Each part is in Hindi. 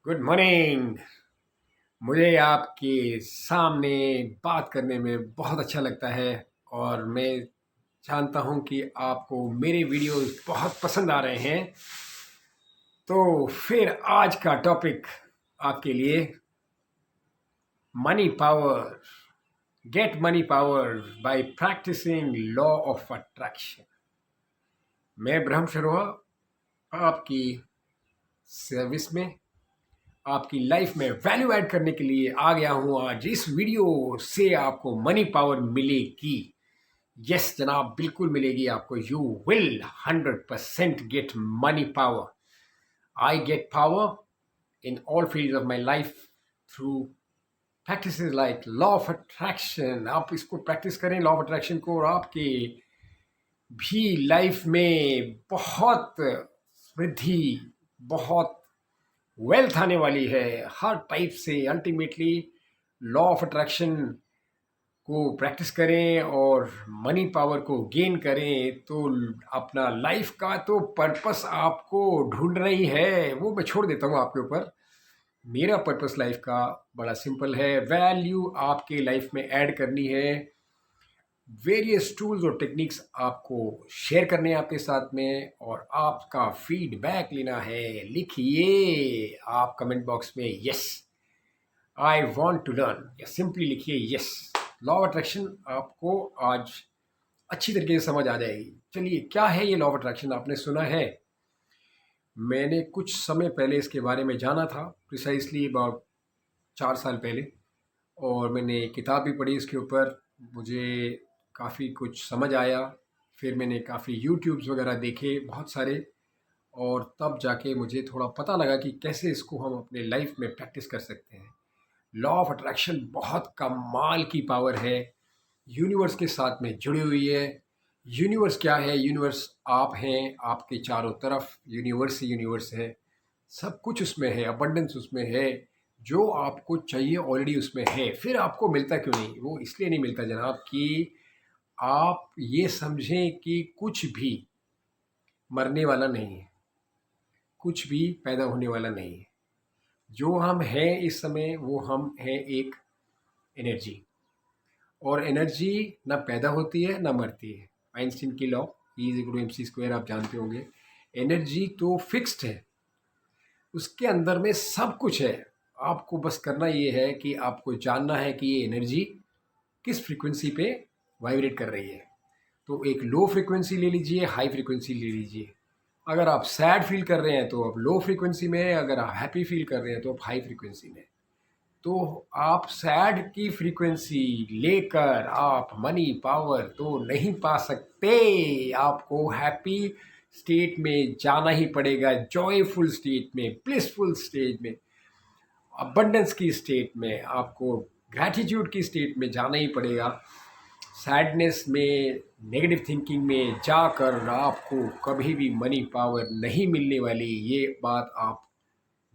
Good morning. मुझे आपके सामने बात करने में बहुत अच्छा लगता है और मैं जानता हूँ कि आपको मेरे वीडियोस बहुत पसंद आ रहे हैं। तो फिर आज का टॉपिक आपके लिए money power, get money power by practising law of attraction. मैं ब्रह्म शर्मा आपकी सर्विस में, आपकी लाइफ में वैल्यू ऐड करने के लिए आ गया हूं। आज इस वीडियो से आपको मनी पावर मिलेगी। यस जनाब, बिल्कुल मिलेगी आपको। You will 100% gate money power. I get power in all field of my life through practice like law of attraction. आप इसको प्रैक्टिस करें लॉ ऑफ अट्रैक्शन को, और आपके भी लाइफ में बहुत वृद्धि, बहुत वेल्थ आने वाली है हर टाइप से। अल्टीमेटली लॉ ऑफ अट्रैक्शन को प्रैक्टिस करें और मनी पावर को गेन करें तो अपना लाइफ का तो पर्पस आपको ढूंढना ही है। वो मैं छोड़ देता हूँ आपके ऊपर। मेरा पर्पस लाइफ का बड़ा सिंपल है। वैल्यू आपके लाइफ में ऐड करनी है। वेरियस टूल्स और टेक्निक्स आपको शेयर करने हैं आपके साथ में, और आपका फीडबैक लेना है। लिखिए आप कमेंट बॉक्स में yes I want to learn, या सिंपली लिखिए यस। लॉ ऑफ अट्रैक्शन आपको आज अच्छी तरीके से समझ आ जाएगी। चलिए, क्या है ये लॉ ऑफ अट्रैक्शन? आपने सुना है? मैंने कुछ समय पहले इसके बारे में जाना था, प्रिसाइसली अबाउट 4 साल पहले, और मैंने किताब भी पढ़ी इसके ऊपर। मुझे काफ़ी कुछ समझ आया। फिर मैंने काफ़ी यूट्यूब्स वगैरह देखे बहुत सारे, और तब जाके मुझे थोड़ा पता लगा कि कैसे इसको हम अपने लाइफ में प्रैक्टिस कर सकते हैं। लॉ ऑफ अट्रैक्शन बहुत कमाल की पावर है, यूनिवर्स के साथ में जुड़ी हुई है। यूनिवर्स क्या है? यूनिवर्स आप हैं, आपके चारों तरफ यूनिवर्स ही यूनिवर्स है। सब कुछ उसमें है, अबंडेंस उसमें है। जो आपको चाहिए ऑलरेडी उसमें है। फिर आपको मिलता क्यों नहीं? वो इसलिए नहीं मिलता जनाब कि आप ये समझें कि कुछ भी मरने वाला नहीं है, कुछ भी पैदा होने वाला नहीं है। जो हम हैं इस समय, वो हम हैं एक एनर्जी, और एनर्जी ना पैदा होती है ना मरती है। आइंस्टीन की law, E is equal to M C square, आप जानते होंगे। एनर्जी तो फिक्स्ड है, उसके अंदर में सब कुछ है। आपको बस करना ये है कि आपको जानना है कि ये एनर्जी किस फ्रीक्वेंसी पे वाइब्रेट कर रही है। तो एक लो फ्रीक्वेंसी ले लीजिए, हाई फ्रीक्वेंसी ले लीजिए। अगर आप सैड फील कर रहे हैं तो आप लो फ्रीक्वेंसी में, अगर आप हैप्पी फील कर रहे हैं तो आप हाई फ्रीक्वेंसी में। तो आप सैड की फ्रीक्वेंसी लेकर आप मनी पावर तो नहीं पा सकते। आपको हैप्पी स्टेट में जाना ही पड़ेगा, जॉयफुल स्टेट में, ब्लिसफुल स्टेट में, अबंडेंस की स्टेट में, आपको ग्रैटिट्यूड की स्टेट में जाना ही पड़ेगा। सैडनेस में, नेगेटिव थिंकिंग में जाकर आपको कभी भी मनी पावर नहीं मिलने वाली। ये बात आप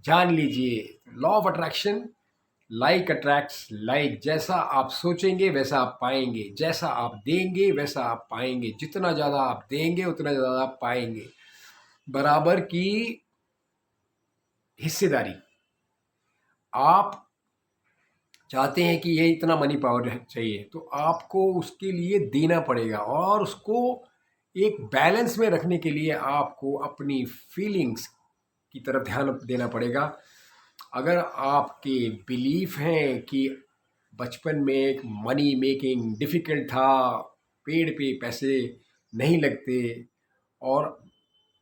जान लीजिए। Law of attraction, like attracts like. जैसा आप सोचेंगे वैसा आप पाएंगे, जैसा आप देंगे वैसा आप पाएंगे। जितना ज़्यादा आप देंगे उतना ज़्यादा आप पाएंगे। बराबर की हिस्सेदारी। आप चाहते हैं कि ये इतना मनी पावर चाहिए, तो आपको उसके लिए देना पड़ेगा, और उसको एक बैलेंस में रखने के लिए आपको अपनी फीलिंग्स की तरफ ध्यान देना पड़ेगा। अगर आपके बिलीफ हैं कि बचपन में एक मनी मेकिंग डिफ़िकल्ट था, पेड़ पे पैसे नहीं लगते, और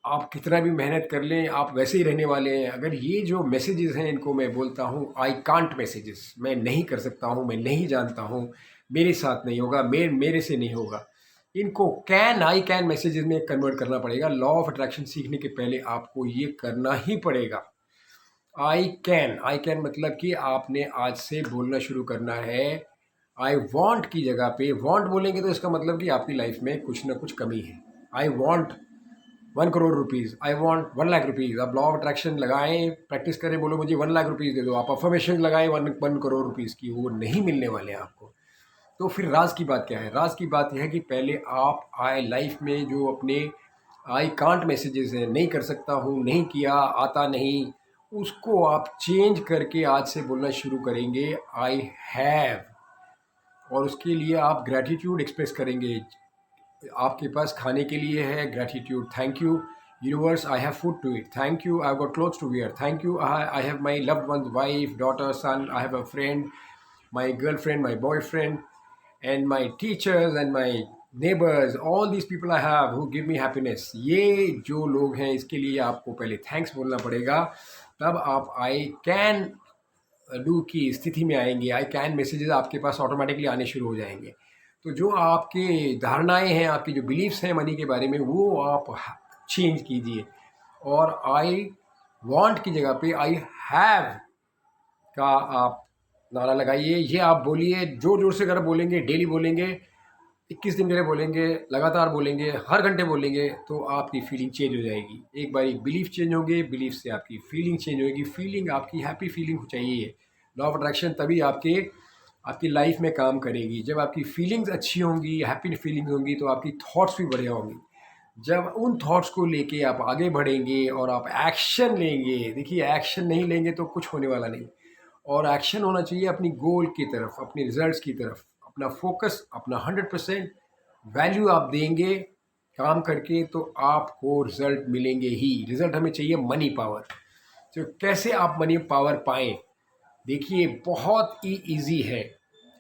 आप कितना भी मेहनत कर लें आप वैसे ही रहने वाले हैं। अगर ये जो मैसेजेस हैं, इनको मैं बोलता हूँ आई कांट मैसेजेस। मैं नहीं कर सकता हूँ, मैं नहीं जानता हूँ, मेरे साथ नहीं होगा, मेरे से नहीं होगा। इनको कैन, आई कैन मैसेजेस में कन्वर्ट करना पड़ेगा। लॉ ऑफ अट्रैक्शन सीखने के पहले आपको ये करना ही पड़ेगा। आई कैन, आई कैन मतलब कि आपने आज से बोलना शुरू करना है। आई वॉन्ट की जगह पे वॉन्ट बोलेंगे तो इसका मतलब कि आपकी लाइफ में कुछ ना कुछ कमी है। I want 1 crore rupees, I want 1 lakh rupees. आप लॉ ऑफ अट्रैक्शन लगाएं, प्रैक्टिस करें, बोलो मुझे 1 लाख रुपीज़ दे दो। आप अफर्मेशन लगाएं 1 करोड़ रुपीज़ की, वो नहीं मिलने वाले हैं आपको। तो फिर राज की बात क्या है? राज की बात यह है कि पहले आप आए लाइफ में जो अपने आई कांट मैसेजेस हैं, नहीं कर सकता हूँ, नहीं किया, आता नहीं, उसको आप चेंज करके आज से बोलना शुरू करेंगे आई हैव, और उसके लिए आप ग्रैटिट्यूड एक्सप्रेस करेंगे। आपके पास खाने के लिए है, gratitude, thank you universe, I have food to eat, thank you I got clothes to wear, thank you I have my loved one, wife, daughter, son, I have a friend, my girlfriend, my boyfriend, and my teachers and my neighbors, all these people I have who give me happiness। ये जो लोग हैं इसके लिए आपको पहले थैंक्स बोलना पड़ेगा, तब आप आई कैन डू की स्थिति में आएंगे। आई कैन मैसेजेस आपके पास ऑटोमेटिकली आने शुरू हो जाएंगे। तो जो आपके धारणाएं हैं, आपकी जो बिलीव्स हैं मनी के बारे में, वो आप चेंज कीजिए, और आई वांट की जगह पे आई हैव का आप नारा लगाइए। ये आप बोलिए, जोर जोर से अगर बोलेंगे, डेली बोलेंगे, 21 दिन के लिए बोलेंगे, लगातार बोलेंगे, हर घंटे बोलेंगे, तो आपकी फीलिंग चेंज हो जाएगी। एक बार बिलीफ चेंज होंगे, बिलीफ से आपकी फीलिंग चेंज होगी, फीलिंग आपकी हैप्पी फीलिंग चाहिए। लॉ ऑफ अट्रैक्शन तभी आपकी लाइफ में काम करेगी जब आपकी फीलिंग्स अच्छी होंगी, हैप्पी फीलिंग्स होंगी, तो आपकी थॉट्स भी बढ़िया होंगी। जब उन थॉट्स को लेके आप आगे बढ़ेंगे और आप एक्शन लेंगे, देखिए एक्शन नहीं लेंगे तो कुछ होने वाला नहीं, और एक्शन होना चाहिए अपनी गोल की तरफ, अपने रिजल्ट्स की तरफ, अपना फोकस, अपना 100% वैल्यू आप देंगे काम करके, तो आपको रिजल्ट मिलेंगे ही। रिजल्ट हमें चाहिए मनी पावर। तो कैसे आप मनी पावर पाएं? देखिए बहुत ही ईजी है।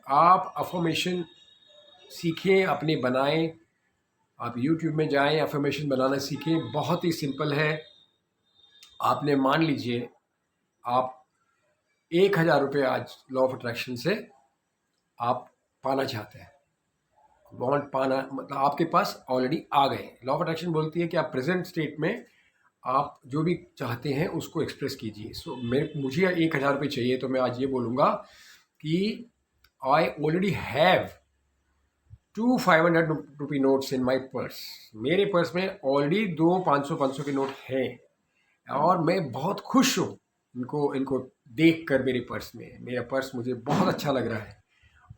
आप अफर्मेशन सीखें, अपने बनाएं। आप यूट्यूब में जाएं, अफर्मेशन बनाना सीखें, बहुत ही सिंपल है। आपने मान लीजिए आप 1,000 रुपये आज लॉ ऑफ अट्रैक्शन से आप पाना चाहते हैं, वांट पाना, मतलब आपके पास ऑलरेडी आ गए। लॉ ऑफ अट्रैक्शन बोलती है कि आप प्रेजेंट स्टेट में आप जो भी चाहते हैं उसको एक्सप्रेस कीजिए। सो मुझे 1,000 रुपये चाहिए, तो मैं आज ये बोलूँगा कि I already have 2 500 rupee notes in my purse. मेरे पर्स में ऑलरेडी 2 500 के नोट हैं, और मैं बहुत खुश हूँ इनको देख कर। मेरे पर्स में, मेरा पर्स मुझे बहुत अच्छा लग रहा है,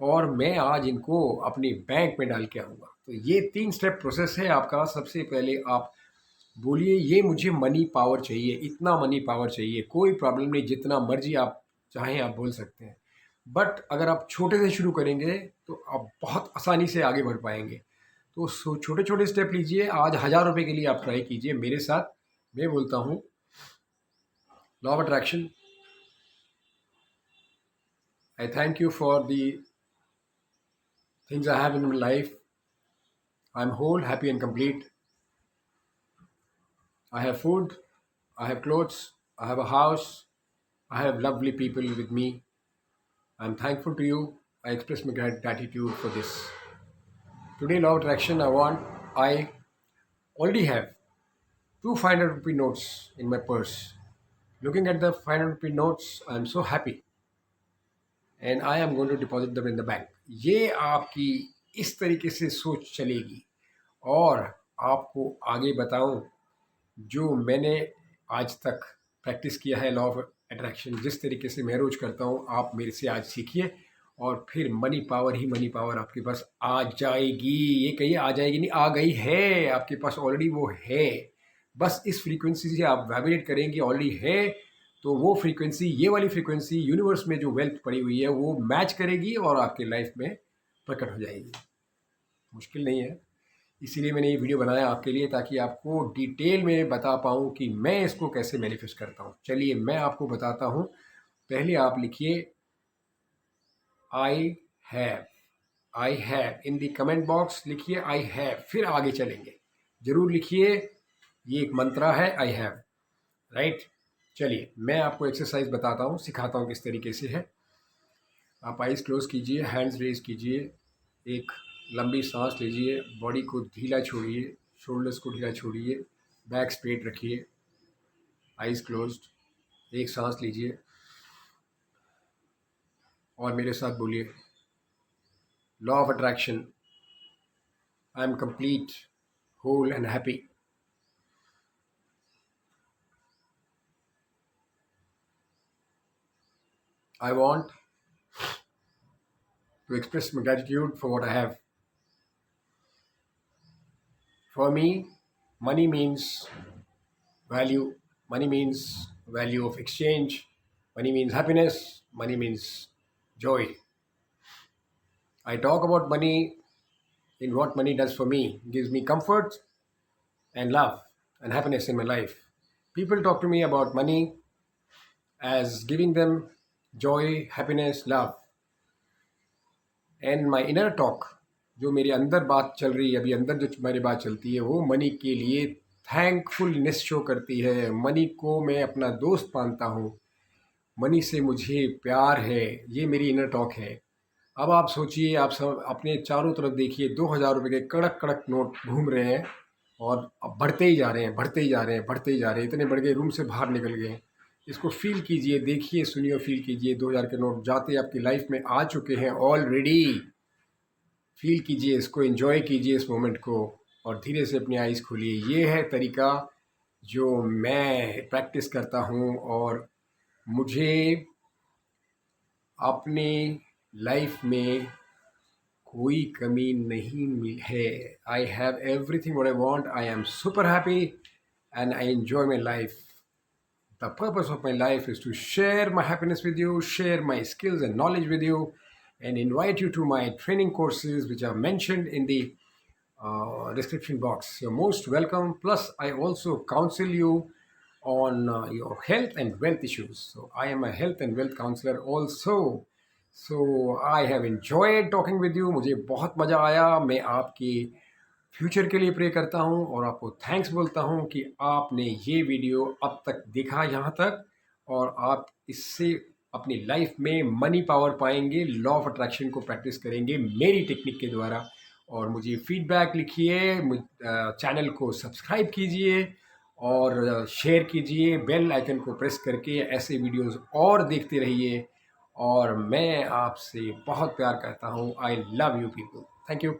और मैं आज इनको अपने बैंक में डाल के आऊँगा। तो ये 3 स्टेप प्रोसेस है आपका। सबसे पहले आप बोलिए ये मुझे मनी पावर चाहिए, इतना मनी पावर चाहिए, कोई प्रॉब्लम नहीं, जितना मर्जी आप चाहें आप बोल सकते हैं। बट अगर आप छोटे से शुरू करेंगे तो आप बहुत आसानी से आगे बढ़ पाएंगे। तो छोटे छोटे स्टेप लीजिए। आज 1,000 रुपये के लिए आप ट्राई कीजिए मेरे साथ। मैं बोलता हूँ law of attraction, I thank you for the things I have in my life. I'm whole, happy and complete. I have food, I have clothes, I have a house, I have lovely people with me. I'm thankful to you. I express my gratitude for this. Today, law of attraction, I already have 2 500 rupee notes in my purse. Looking at the 500 rupee notes, I'm so happy. And I am going to deposit them in the bank. ये आपकी इस तरीके से सोच चलेगी। और आपको आगे बताऊं, जो मैंने आज तक प्रैक्टिस किया है लॉ ऑफ अट्रैक्शन, जिस तरीके से मैं रोज करता हूं, आप मेरे से आज सीखिए, और फिर मनी पावर ही मनी पावर आपके पास आ जाएगी। ये कहिए आ जाएगी नहीं, आ गई है आपके पास ऑलरेडी, वो है। बस इस फ्रीक्वेंसी से आप वाइब्रेट करेंगे, ऑलरेडी है। तो वो फ्रीक्वेंसी, ये वाली फ्रीक्वेंसी यूनिवर्स में जो वेल्थ पड़ी हुई है वो मैच करेगी और आपके लाइफ में प्रकट हो जाएगी। मुश्किल नहीं है, इसीलिए मैंने ये वीडियो बनाया आपके लिए, ताकि आपको डिटेल में बता पाऊँ कि मैं इसको कैसे मैनिफेस्ट करता हूँ। चलिए मैं आपको बताता हूँ। पहले आप लिखिए I have in the comment box, लिखिए आई हैव, फिर आगे चलेंगे। जरूर लिखिए, ये एक मंत्रा है आई हैव, राइट। चलिए मैं आपको एक्सरसाइज बताता हूँ, सिखाता हूँ किस तरीके से है। आप आइज़ क्लोज कीजिए, हैंड्स रेज कीजिए, एक लंबी सांस लीजिए, बॉडी को ढीला छोड़िए, शोल्डर्स को ढीला छोड़िए, बैक स्ट्रेट रखिए, आइज़ क्लोज्ड। एक सांस लीजिए और मेरे साथ बोलिए law of attraction, I am complete, whole and happy. I want to express my gratitude for what I have. For me, money means value, money means value of exchange. Money means happiness, money means joy. I talk about money in what money does for me. It gives me comfort and love and happiness in my life. People talk to me about money as giving them joy, happiness, love. And my inner talk, जो मेरे अंदर बात चल रही है अभी, अंदर जो मेरी बात चलती है वो मनी के लिए थैंकफुलनेस शो करती है। मनी को मैं अपना दोस्त मानता हूँ, मनी से मुझे प्यार है, ये मेरी इनर टॉक है। अब आप सोचिए, आप सब अपने चारों तरफ देखिए, 2,000 रुपये के कड़क कड़क नोट घूम रहे हैं और अब बढ़ते ही जा रहे हैं, बढ़ते ही जा रहे हैं, बढ़ते ही जा रहे हैं, इतने बढ़ गए रूम से बाहर निकल गए हैं। इसको फील कीजिए, देखिए, सुनिए और फील कीजिए। 2,000 के नोट जाते आपकी लाइफ में आ चुके हैं ऑलरेडी। फील कीजिए इसको, एंजॉय कीजिए इस मोमेंट को और धीरे से अपनी आइज़ खोलिए। ये है तरीका जो मैं प्रैक्टिस करता हूँ और मुझे अपनी लाइफ में कोई कमी नहीं मिल है। I have everything what I want, I am super happy and I enjoy my life. The purpose of my life is to share my happiness with you, share my skills and knowledge with you, and invite you to my training courses, which are mentioned in the description box. You're most welcome. Plus, I also counsel you on your health and wealth issues. So, I am a health and wealth counselor also. So, I have enjoyed talking with you. मुझे बहुत मज़ा आया। मैं आपकी फ्यूचर के लिए प्रे करता हूं और आपको थैंक्स बोलता हूं कि आपने ये वीडियो अब तक देखा यहाँ तक, और आप इससे अपनी लाइफ में मनी पावर पाएंगे, लॉ ऑफ अट्रैक्शन को प्रैक्टिस करेंगे मेरी टेक्निक के द्वारा। और मुझे फीडबैक लिखिए, चैनल को सब्सक्राइब कीजिए और शेयर कीजिए, बेल आइकन को प्रेस करके ऐसे वीडियोस और देखते रहिए। और मैं आपसे बहुत प्यार करता हूँ। I love you people. Thank you.